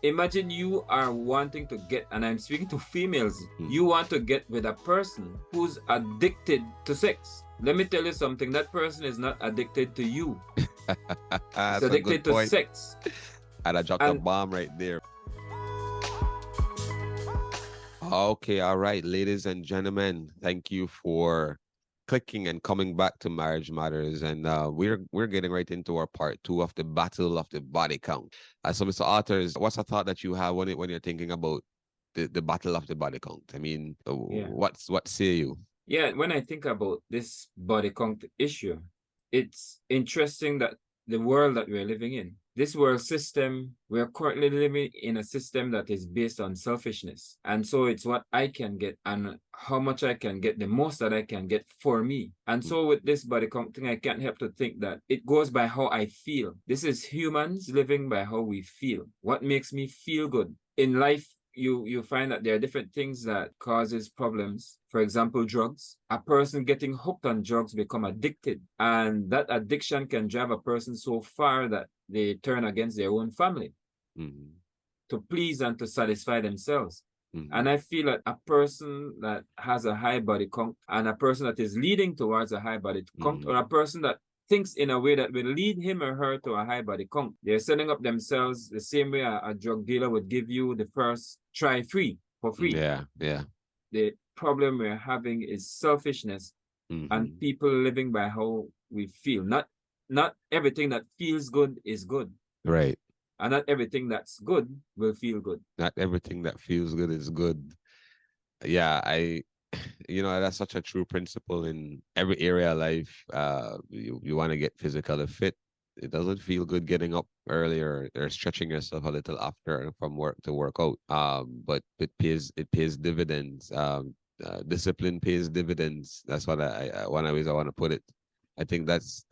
Imagine you are wanting to get, and I'm speaking to females, you want to get with a person who's addicted to sex. Let me tell you something, that person is not addicted to you. It's That's a addicted good to point. sex. And I dropped a bomb right there. Okay, all right, ladies and gentlemen, thank you for clicking and coming back to Marriage Matters, and we're getting right into our part two of the battle of the body count. So, Mr. Authors, what's a thought that you have when you're thinking about the battle of the body count? I mean, Yeah. what say you? Yeah, when I think about this body count issue, it's interesting that the world that we're living in, this world system, we're currently living in a system that is based on selfishness. And so it's what I can get and how much I can get, the most that I can get for me. And so with this body count thing, I can't help to think that it goes by how I feel. This is humans living by how we feel. What makes me feel good? In life, you find that there are different things that causes problems. For example, drugs. A person getting hooked on drugs become addicted, and that addiction can drive a person so far that they turn against their own family to please and to satisfy themselves. And I feel that a person that has a high body count and a person that is leading towards a high body count, or a person that thinks in a way that will lead him or her to a high body count, they're setting up themselves the same way a drug dealer would give you the first try free for free. Yeah, yeah. The problem we're having is selfishness and people living by how we feel. Not everything that feels good is good. Right. And not everything that's good will feel good. Not everything that feels good is good. Yeah, that's such a true principle in every area of life. You want to get physically fit. It doesn't feel good getting up earlier or stretching yourself a little after from work to work out. But it pays dividends. Discipline pays dividends. That's what one of the ways I want to put it. I think that's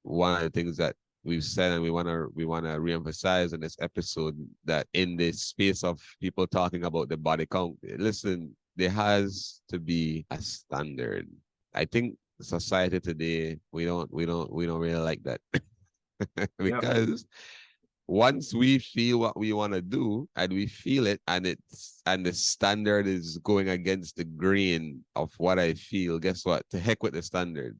one of the things that we've said, and we wanna reemphasize in this episode, that in this space of people talking about the body count, listen, there has to be a standard. I think society today, we don't really like that. Because once we feel what we want to do and we feel it, and the standard is going against the grain of what I feel, guess what? To heck with the standard.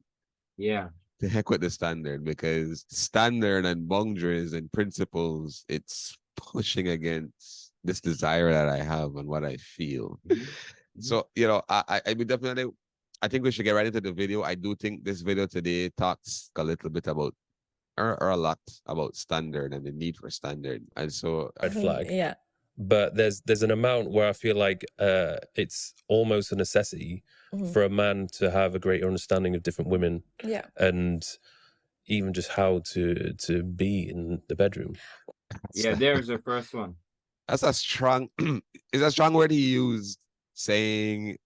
Yeah. To heck with the standard, because standard and boundaries and principles, it's pushing against this desire that I have and what I feel. So, I would definitely, I think we should get right into the video. I do think this video today talks a little bit about, or a lot about standard and the need for standard. And so, red flag. Yeah. But there's an amount where I feel like it's almost a necessity for a man to have a greater understanding of different women. Yeah. And even just how to be in the bedroom. Yeah, there's the first one. That's a strong is a strong word he used, saying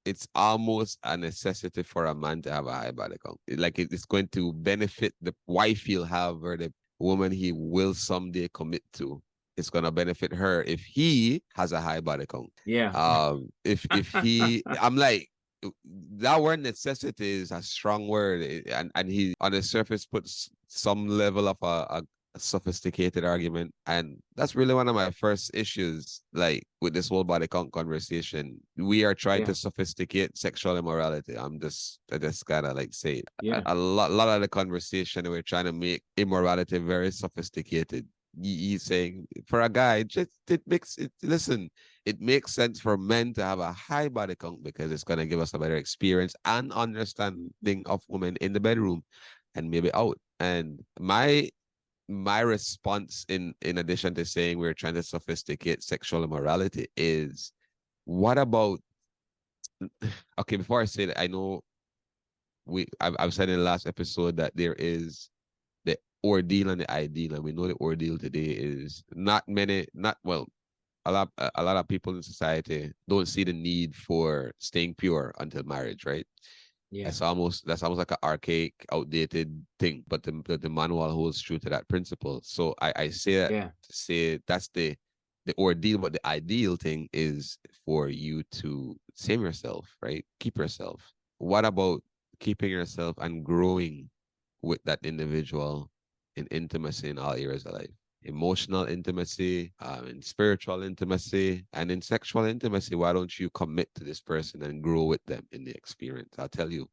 it's almost a necessity for a man to have a high body count. Like it's going to benefit the wife he'll have, or the woman he will someday commit to. It's gonna benefit her if he has a high body count. Yeah. If he, I'm like, that word necessity is a strong word, and he on the surface puts some level of a sophisticated argument, and that's really one of my first issues, like with this whole body count conversation. We are trying to sophisticate sexual immorality. I just kind of like say it. A lot of the conversation, we're trying to make immorality very sophisticated. He's saying for a guy, it makes sense for men to have a high body count because it's going to give us a better experience and understanding of women in the bedroom and maybe out. And my response, in addition to saying we're trying to sophisticate sexual immorality, is, what about, okay, before I say that, I know I've said in the last episode that there is the ordeal and the ideal, and we know the ordeal today is a lot of people in society don't see the need for staying pure until marriage, right? Yeah. That's almost like an archaic, outdated thing, but the manual holds true to that principle. So I say that to say that's the ordeal, but the ideal thing is for you to save yourself, right? Keep yourself. What about keeping yourself and growing with that individual in intimacy in all areas of life? emotional intimacy, in spiritual intimacy, and in sexual intimacy. Why don't you commit to this person and grow with them in the experience? I'll tell you,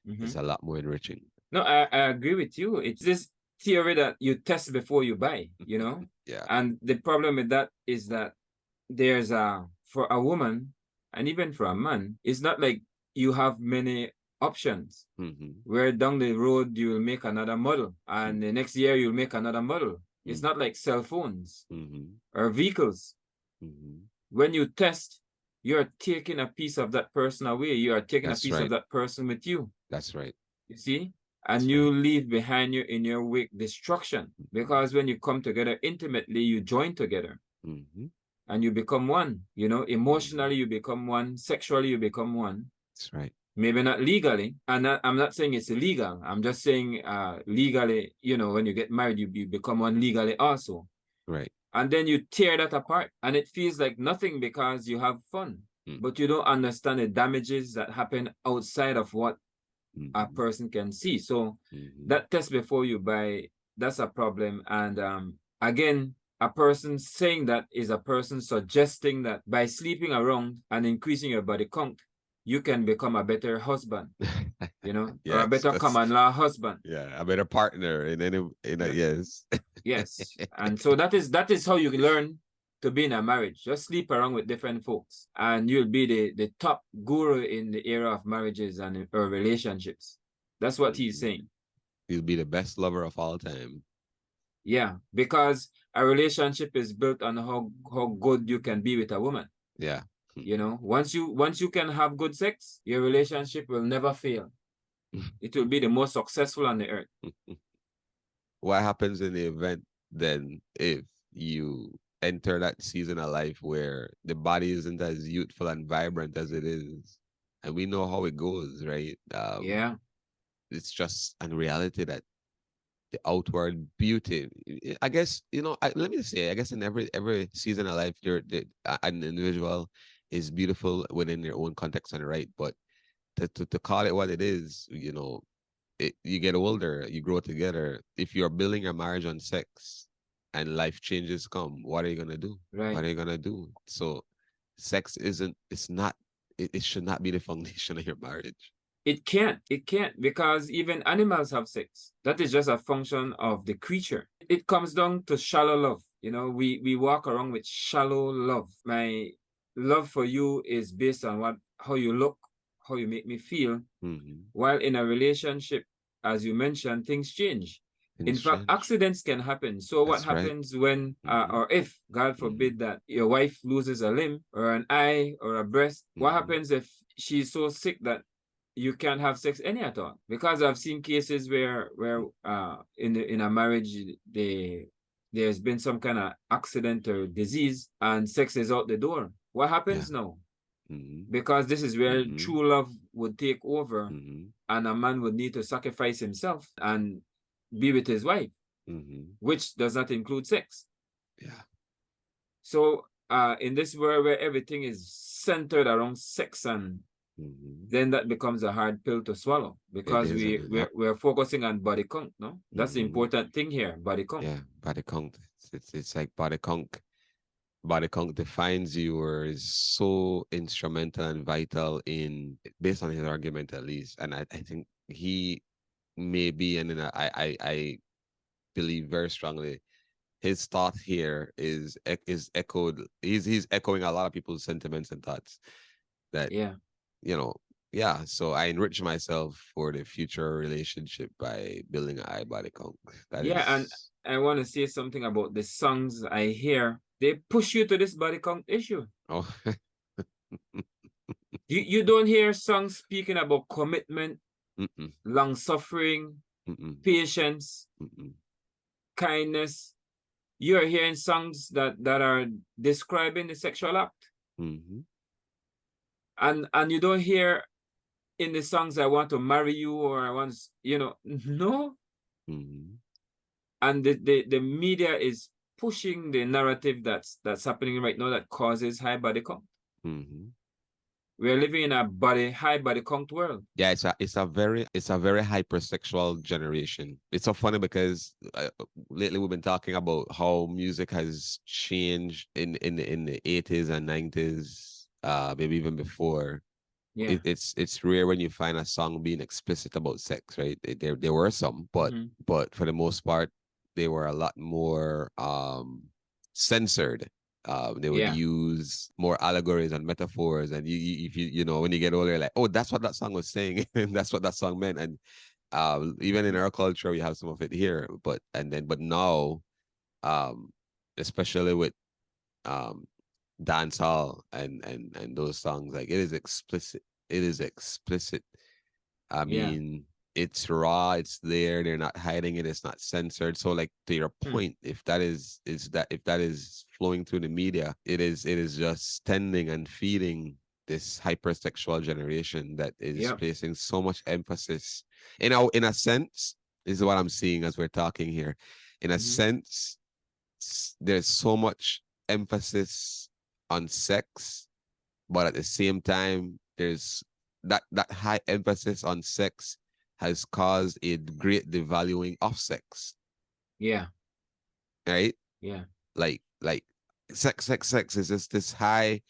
it's a lot more enriching. No, I agree with you. It's this theory that you test before you buy, you know? Yeah. And the problem with that is that there's for a woman and even for a man, it's not like you have many options. Where down the road you will make another model, and the next year you'll make another model. It's not like cell phones or vehicles. When you test, you're taking a piece of that person away. You are taking a piece of that person with you. That's right. You see? And you leave behind you in your wake destruction. Because when you come together intimately, you join together. And you become one. You know, emotionally you become one. Sexually you become one. That's right. Maybe not legally. And I'm not saying it's illegal. I'm just saying legally, you know, when you get married, you become one legally also. Right. And then you tear that apart. And it feels like nothing because you have fun. But you don't understand the damages that happen outside of what a person can see. So that test before you buy, that's a problem. And again, a person saying that is a person suggesting that by sleeping around and increasing your body count, you can become a better husband, you know, yes, or a better common law husband. Yeah, a better partner yes. Yes. And so that is how you learn to be in a marriage. Just sleep around with different folks and you'll be the top guru in the era of marriages and or relationships. That's what he's saying. You'll be the best lover of all time. Yeah, because a relationship is built on how good you can be with a woman. Yeah. You know, once you can have good sex, your relationship will never fail. It will be the most successful on the earth. What happens in the event then if you enter that season of life where the body isn't as youthful and vibrant as it is? And we know how it goes, right? Yeah. It's just in reality that the outward beauty, I guess, you know, let me say, I guess in every season of life, an individual is beautiful within their own context and right. But to call it what it is, you know, you get older, you grow together. If you're building a marriage on sex and life changes come, what are you gonna do? Right. What are you gonna do? So sex it should not be the foundation of your marriage. It can't because even animals have sex. That is just a function of the creature. It comes down to shallow love. You know, we walk around with shallow love. My love for you is based on how you look, how you make me feel. While in a relationship, as you mentioned, things change. In fact, accidents can happen. So what happens when, or if, God forbid, that your wife loses a limb or an eye or a breast? What happens if she's so sick that you can't have sex any at all? Because I've seen cases where in a marriage there's been some kind of accident or disease and sex is out the door. What happens now? Because this is where true love would take over and a man would need to sacrifice himself and be with his wife, which does not include sex. Yeah. So in this world where everything is centered around sex, and then that becomes a hard pill to swallow because we're focusing on body count, no? That's the important thing here, body count. Yeah, body count. It's like body count. Body count defines you or is so instrumental and vital in, based on his argument at least. And I think he may be, and then I believe very strongly his thought here is echoed. He's echoing a lot of people's sentiments and thoughts that, yeah, you know, yeah. So I enrich myself for the future relationship by building a high body count. And I want to say something about the songs I hear. They push you to this body count issue. Oh. You don't hear songs speaking about commitment, long suffering, patience, kindness. You're hearing songs that are describing the sexual act. And you don't hear in the songs, I want to marry you, or I want, you know, no. And the media is pushing the narrative that's happening right now that causes high body count. we're living in a high body count world. Yeah, it's a very hypersexual generation. It's so funny because lately we've been talking about how music has changed in the 80s and 90s, maybe even before. Yeah. It's rare when you find a song being explicit about sex, right? There were some, but for the most part, they were a lot more censored. They would use more allegories and metaphors, and if you know, when you get older, like, oh, that's what that song was saying, and that's what that song meant. And even in our culture, we have some of it here, but now, especially with dancehall and those songs, like, it is explicit. It is explicit. I mean, it's raw, it's there, they're not hiding it, it's not censored. So, like, to your point, if that is flowing through the media, it is just tending and feeding this hypersexual generation that is placing so much emphasis. In a sense, this is what I'm seeing as we're talking here. In a sense, there's so much emphasis on sex, but at the same time, there's that high emphasis on sex has caused a great devaluing of sex. Yeah. Right? Yeah. Like sex is just this high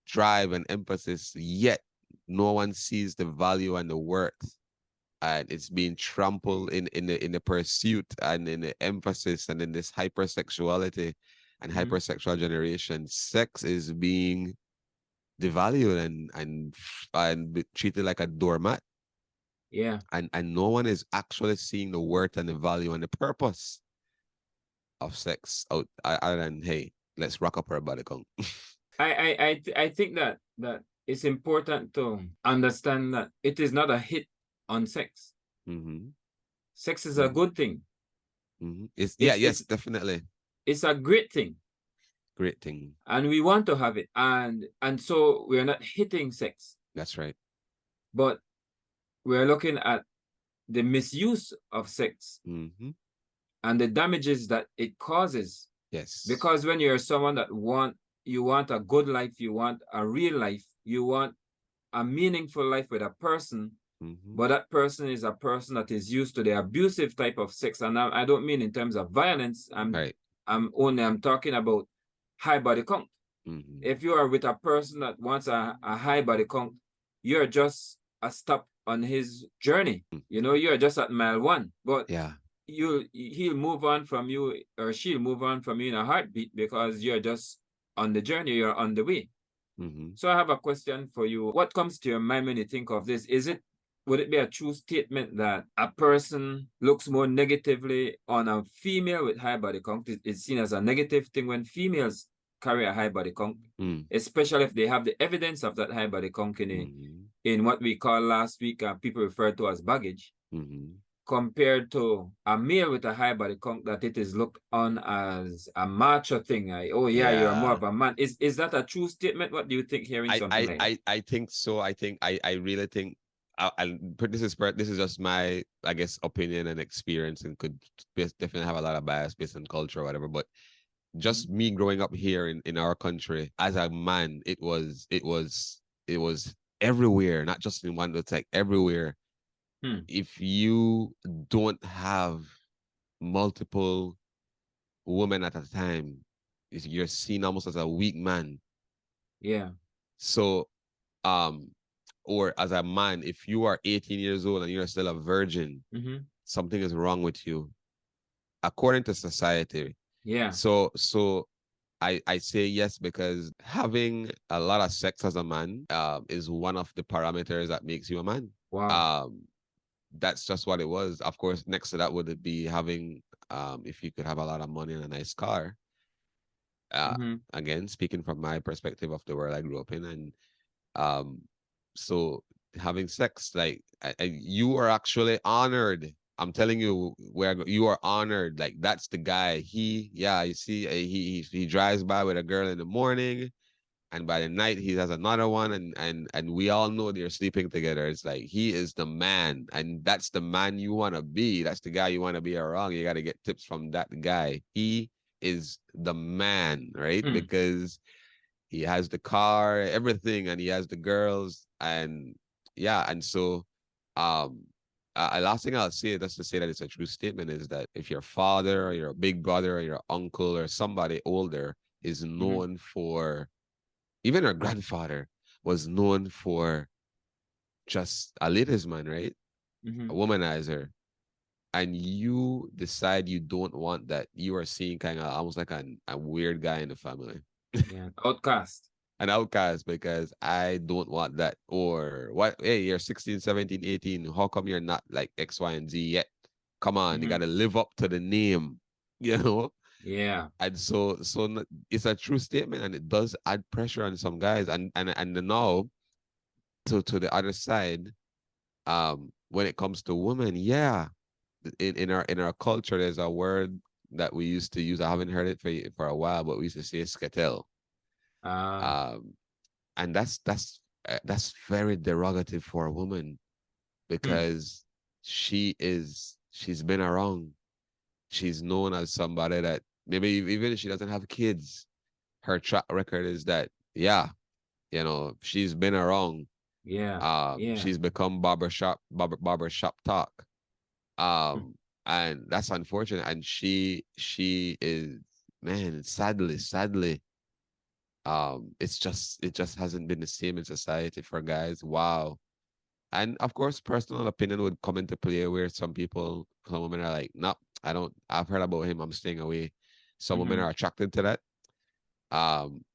drive and emphasis, yet no one sees the value and the worth. And it's being trampled in the pursuit and in the emphasis and in this hypersexuality and hypersexual generation. Sex is being devalued and treated like a doormat. Yeah. And no one is actually seeing the worth and the value and the purpose of sex out other than, hey, let's rock up our body count. I think that it's important to understand that it is not a hit on sex. Sex is a good thing. Yes, definitely. It's a great thing. Great thing. And we want to have it. And so we're not hitting sex. That's right. But we're looking at the misuse of sex and the damages that it causes. Yes. Because when you're someone that you want a good life, you want a real life, you want a meaningful life with a person, but that person is a person that is used to the abusive type of sex. And I don't mean in terms of violence. I'm talking about high body count. If you are with a person that wants a high body count, you're just a stop on his journey. You know, you're just at mile 1. But he'll move on from you, or she'll move on from you in a heartbeat, because you're just on the journey, you're on the way. So I have a question for you. What comes to your mind when you think of this? Would it be a true statement that a person looks more negatively on a female with high body count? It's seen as a negative thing when females carry a high body count, especially if they have the evidence of that high body count in what we call last week, people referred to as baggage, compared to a male with a high body count, that it is looked on as a macho thing. You're more of a man. Is that a true statement? What do you think hearing something like that? I think so. I really think, this is just my, I guess, opinion and experience, and could definitely have a lot of bias based on culture or whatever, but just me growing up here in our country as a man, it was everywhere, not just in one, it's like everywhere. If you don't have multiple women at a time, you're seen almost as a weak man. Yeah. So, or as a man, if you are 18 years old and you're still a virgin, something is wrong with you, according to society. Yeah. So I say yes, because having a lot of sex as a man is one of the parameters that makes you a man. Wow. That's just what it was. Of course, next to that would be having, if you could have a lot of money and a nice car. Again, speaking from my perspective of the world I grew up in, and so having sex, like, you are actually honored. I'm telling you, where you are honored. Like, that's the guy. You see, he drives by with a girl in the morning, and by the night he has another one, and we all know they're sleeping together. It's like, he is the man, and that's the man you want to be. That's the guy you want to be around. You got to get tips from that guy. He is the man, right? Because he has the car, everything, and he has the girls, and yeah, and so last thing I'll say, just to say that it's a true statement, is that if your father or your big brother or your uncle or somebody older is known for, even our grandfather was known for just a ladies man, right? A womanizer. And you decide you don't want that, you are seeing kind of almost like a weird guy in the family. Yeah, outcast. An outcast, because I don't want that. Or what? Hey, you're 16, 17, 18. How come you're not like X, Y, and Z yet? Come on, you got to live up to the name, you know? Yeah. And so it's a true statement, and it does add pressure on some guys. And now to the other side, when it comes to women, yeah, in our culture, there's a word that we used to use. I haven't heard it for a while, but we used to say sketel. And that's very derogative for a woman, because she's been around. She's known as somebody that maybe even if she doesn't have kids, her track record is that, yeah, you know, she's been around. Yeah. She's become barbershop talk. And that's unfortunate. And she is, man, sadly, it just hasn't been the same in society for guys. Wow. And of course, personal opinion would come into play, where some women are like, no, I've heard about him, I'm staying away. Some women are attracted to that.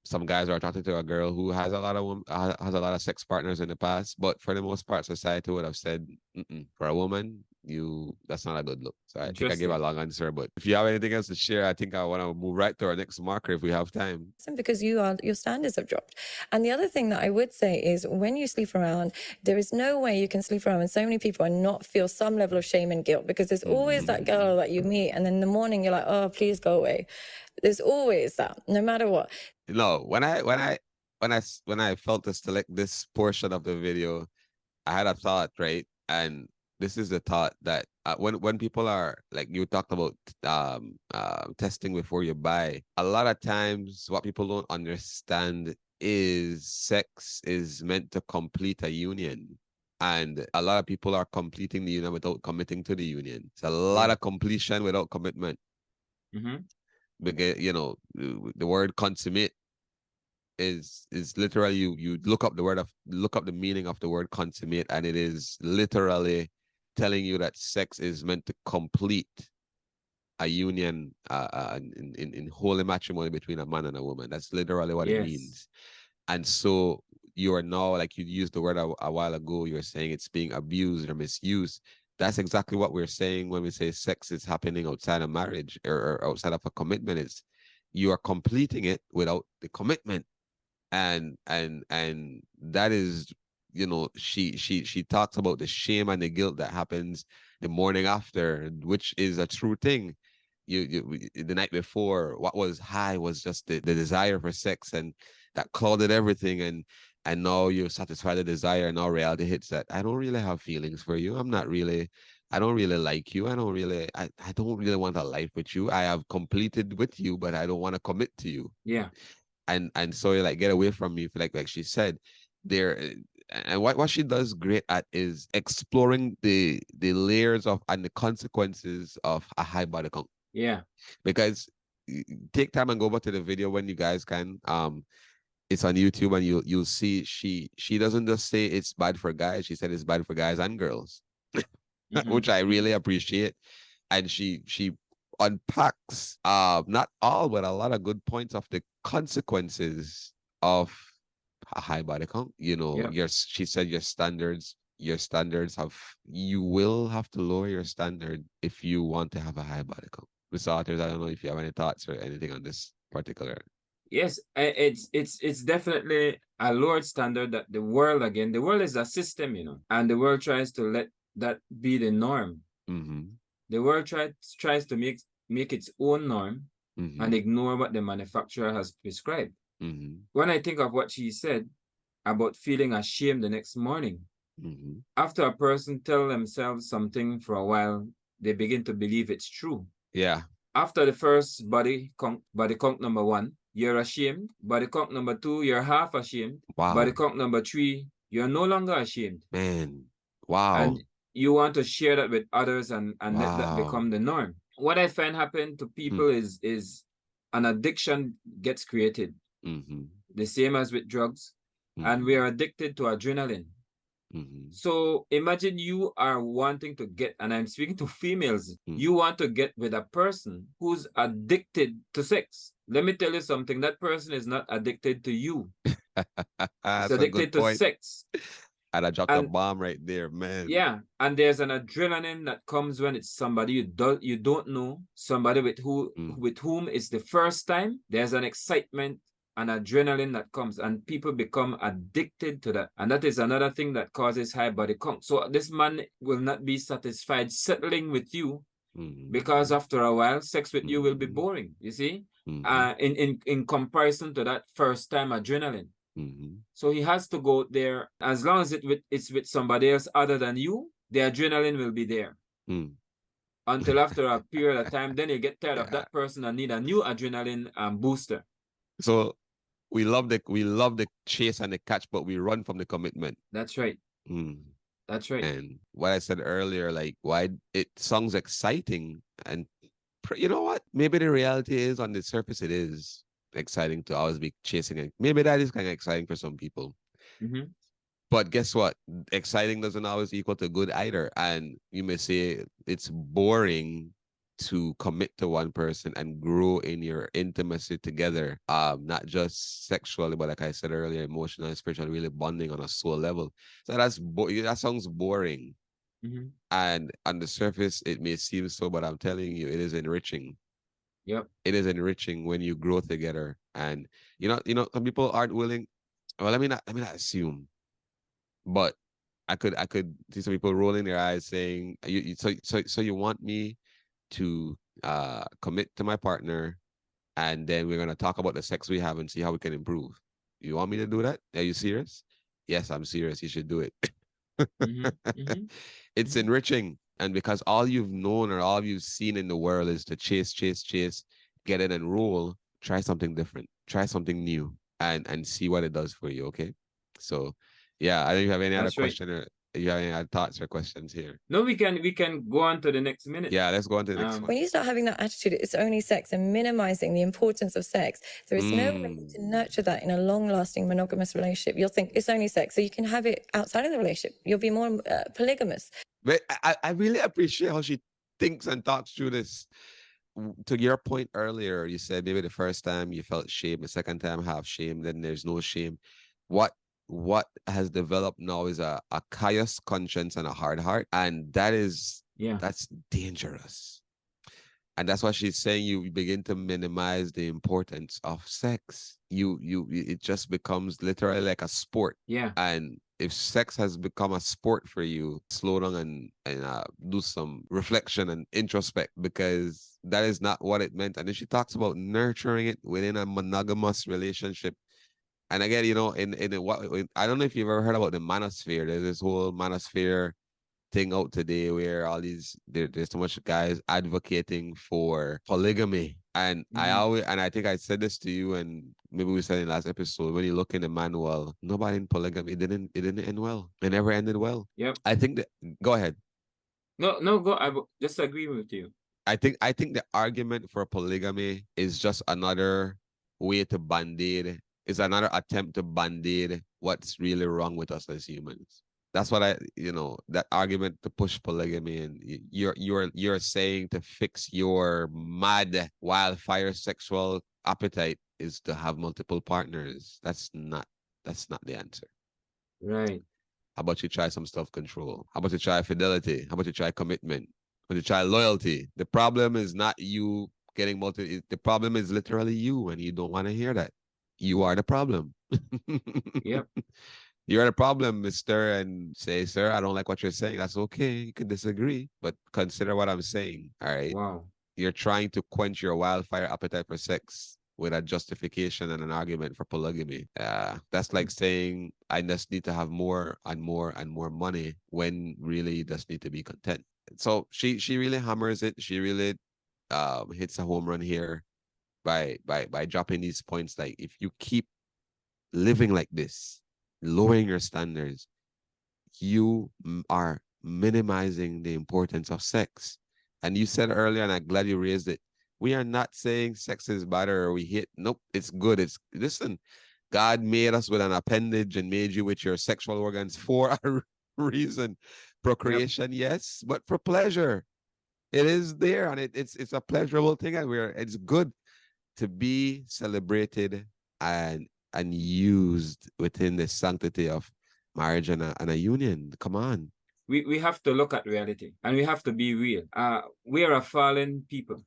Some guys are attracted to a girl who has a lot of sex partners in the past, but for the most part, society would have said, for a woman, that's not a good look. So I think I gave a long answer, but if you have anything else to share, I think I want to move right to our next marker if we have time. Because your standards have dropped. And the other thing that I would say is, when you sleep around, there is no way you can sleep around with so many people and not feel some level of shame and guilt, because there's always that girl that you meet, and then in the morning you're like, oh, please go away. There's always that, no matter what. No, when I felt to select this portion of the video, I had a thought, right? And this is the thought that when people are like, you talked about testing before you buy, a lot of times what people don't understand is sex is meant to complete a union. And a lot of people are completing the union without committing to the union. It's a lot of completion without commitment. Because, you know, the word consummate is literally, you look up the meaning of the word consummate, and it is literally telling you that sex is meant to complete a union in holy matrimony between a man and a woman. That's literally what it means. And so you are now, like you used the word a while ago, you're saying it's being abused or misused. That's exactly what we're saying when we say sex is happening outside of marriage or outside of a commitment. It's, you are completing it without the commitment. And that is, you know, she talks about the shame and the guilt that happens the morning after, which is a true thing. You the night before, what was high was just the desire for sex, and that clouded everything, and now you satisfy the desire, and now reality hits that I don't really have feelings for you. I don't really like you. I don't really want a life with you. I have completed with you, but I don't want to commit to you. Yeah. And so you're like, get away from me, like she said there. And what she does great at is exploring the layers of and the consequences of a high body count. Yeah. Because take time and go back to the video when you guys can. It's on YouTube, and you'll see she doesn't just say it's bad for guys. She said it's bad for guys and girls, which I really appreciate. And she unpacks not all, but a lot of good points of the consequences of a high body count. You know, she said your standards you will have to lower your standard if you want to have a high body count. Mr. Arthurs, I don't know if you have any thoughts or anything on this particular. Yes, it's definitely a lowered standard that the world is a system, you know, and the world tries to let that be the norm. The world tries to make its own norm and ignore what the manufacturer has prescribed. When I think of what she said about feeling ashamed the next morning, after a person tell themselves something for a while, they begin to believe it's true. Yeah. After the first body count number 1, you're ashamed. Body count number 2, you're half ashamed. Wow. Body count number 3, you're no longer ashamed. Man. Wow. And you want to share that with others and wow. let that become the norm. What I find happen to people is an addiction gets created. The same as with drugs. And we are addicted to adrenaline. So imagine you are wanting to get, and I'm speaking to females, you want to get with a person who's addicted to sex. Let me tell you something, that person is not addicted to you. It's addicted to sex. And I dropped a bomb right there, man. Yeah, and there's an adrenaline that comes when it's somebody you don't know, somebody with whom it's the first time. There's an excitement and adrenaline that comes, and people become addicted to that. And that is another thing that causes high body count. So this man will not be satisfied settling with you because after a while, sex with you will be boring, you see? In comparison to that first time adrenaline. So he has to go there. As long as it's with somebody else other than you, the adrenaline will be there. Until after a period of time, then you get tired of that person and need a new adrenaline booster. So we love the chase and the catch, but we run from the commitment. That's right. That's right. And what I said earlier, like why it sounds exciting, and you know what? Maybe the reality is on the surface it is exciting to always be chasing it. Maybe that is kind of exciting for some people. But guess what? Exciting doesn't always equal to good either. And you may say it's boring to commit to one person and grow in your intimacy together, not just sexually, but like I said earlier, emotionally and spiritually, really bonding on a soul level. So that sounds boring. And on the surface it may seem so, but I'm telling you, it is enriching. Yep. It is enriching when you grow together. And you know some people aren't willing. Well, let me not assume, but I could see some people rolling their eyes saying, so you want me to commit to my partner, and then we're gonna talk about the sex we have and see how we can improve. You want me to do that? Are you serious? Yes, I'm serious. You should do it. It's enriching. And because all you've known or all you've seen in the world is to chase, get in and roll, try something different, try something new, and see what it does for you. Okay. So yeah, I don't know if you have any other question or you have any other thoughts or questions here. No, we can go on to the next minute. Yeah, let's go on to the next one. When you start having that attitude, it's only sex, and minimizing the importance of sex, there is no way to nurture that in a long-lasting monogamous relationship. You'll think it's only sex, so you can have it outside of the relationship. You'll be more polygamous. But I really appreciate how she thinks and talks through this. To your point earlier, you said maybe the first time you felt shame, the second time half shame, then there's no shame. What has developed now is a callous conscience and a hard heart, and that's dangerous. And that's what she's saying. You begin to minimize the importance of sex. It just becomes literally like a sport. Yeah. And if sex has become a sport for you, slow down and do some reflection and introspect, because that is not what it meant. And then she talks about nurturing it within a monogamous relationship. And again, I don't know if you've ever heard about the manosphere. There's this whole manosphere thing out today where there's so much guys advocating for polygamy. And I think I said this to you, and maybe we said in the last episode, when you look in the manual, nobody in polygamy, it didn't end well. It never ended well. Yep. I think go ahead. No, go. I just agree with you. I think the argument for polygamy is just another way to band-aid. It's another attempt to band-aid what's really wrong with us as humans. That's what that argument to push polygamy, and you're saying to fix your mad wildfire sexual appetite is to have multiple partners. That's not the answer. Right. How about you try some self-control? How about you try fidelity? How about you try commitment? How about you try loyalty? The problem is not you getting the problem is literally you, and you don't want to hear that. You are the problem. Yep. You're the problem, mister, and say, sir, I don't like what you're saying. That's okay. You can disagree, but consider what I'm saying. All right. Wow. You're trying to quench your wildfire appetite for sex with a justification and an argument for polygamy. That's like saying I just need to have more and more and more money when really you just need to be content. So she really hammers it. She really hits a home run here. by dropping these points. Like, if you keep living like this, lowering your standards, you are minimizing the importance of sex. And you said earlier, and I'm glad you raised it, we are not saying sex is bad or we hate. Nope, it's good. Listen, God made us with an appendage and made you with your sexual organs for a reason. Procreation, yes, but for pleasure. It is there, and it's a pleasurable thing, and it's good to be celebrated and used within the sanctity of marriage and a union. Come on. We have to look at reality, and we have to be real. We are a fallen people.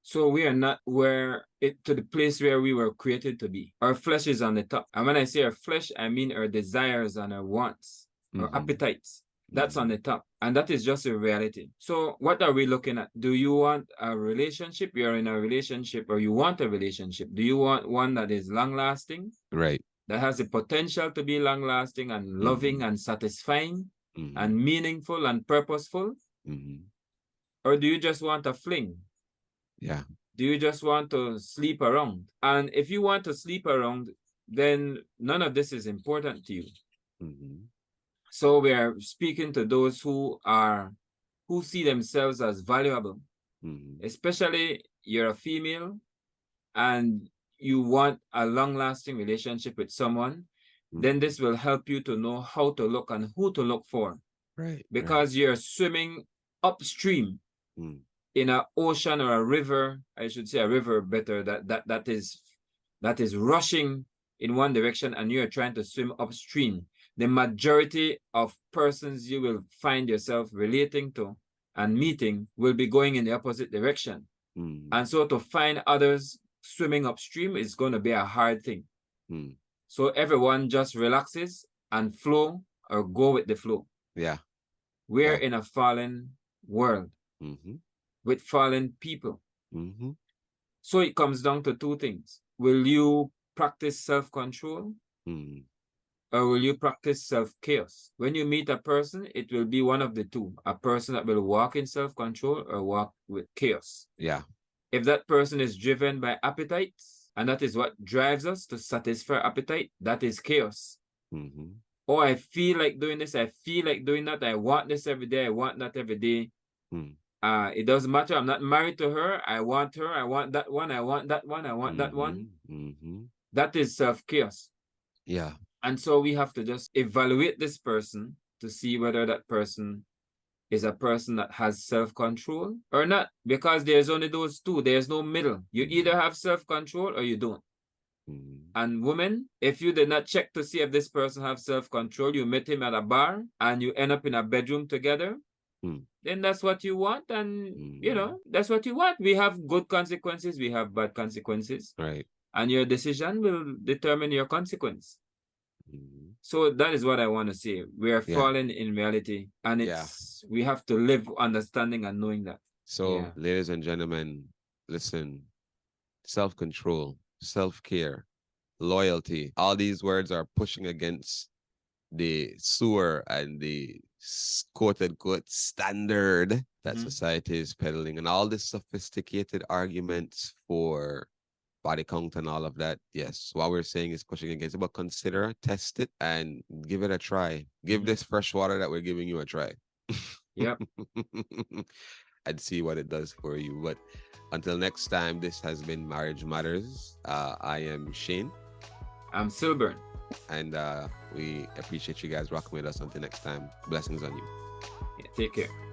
So we are not to the place where we were created to be. Our flesh is on the top. And when I say our flesh, I mean our desires and our wants, our appetites. That's on the top. And that is just a reality. So what are we looking at? Do you want a relationship? You're in a relationship, or you want a relationship? Do you want one that is long-lasting? Right. That has the potential to be long-lasting and loving and satisfying and meaningful and purposeful? Or do you just want a fling? Yeah. Do you just want to sleep around? And if you want to sleep around, then none of this is important to you. So we are speaking to those who see themselves as valuable, especially you're a female and you want a long-lasting relationship with someone, then this will help you to know how to look and who to look for. Right. Because you're swimming upstream in an ocean or a river, I should say a river better, that is rushing in one direction, and you're trying to swim upstream. The majority of persons you will find yourself relating to and meeting will be going in the opposite direction. And so to find others swimming upstream is going to be a hard thing. So everyone just relaxes and flow or go with the flow. Yeah. We're in a fallen world with fallen people. So it comes down to two things. Will you practice self-control? Or will you practice self-chaos? When you meet a person, it will be one of the two. A person that will walk in self-control or walk with chaos. Yeah. If that person is driven by appetites, and that is what drives us to satisfy appetite, that is chaos. Oh, I feel like doing this, I feel like doing that, I want this every day, I want that every day. It doesn't matter, I'm not married to her, I want that one, I want that one, I want that one. That is self-chaos. Yeah. And so we have to just evaluate this person to see whether that person is a person that has self-control or not, because there's only those two. There's no middle. You either have self-control or you don't. And women, if you did not check to see if this person has self-control, you met him at a bar and you end up in a bedroom together, then that's what you want. And, that's what you want. We have good consequences. We have bad consequences. Right. And your decision will determine your consequence. So that is what I want to say. We are fallen in reality, and we have to live understanding and knowing that. So, ladies and gentlemen, listen, self-control, self-care, loyalty, all these words are pushing against the sewer and the quote-unquote standard that society is peddling, and all these sophisticated arguments for body count and all of that. Yes, what we're saying is pushing against it, but consider, test it, and give it a try. Give this fresh water that we're giving you a try. Yep. And see what it does for you. But until next time, this has been Marriage Matters. I am Shane. I'm Sylburn. And we appreciate you guys rocking with us. Until next time, blessings on you. Yeah, take care.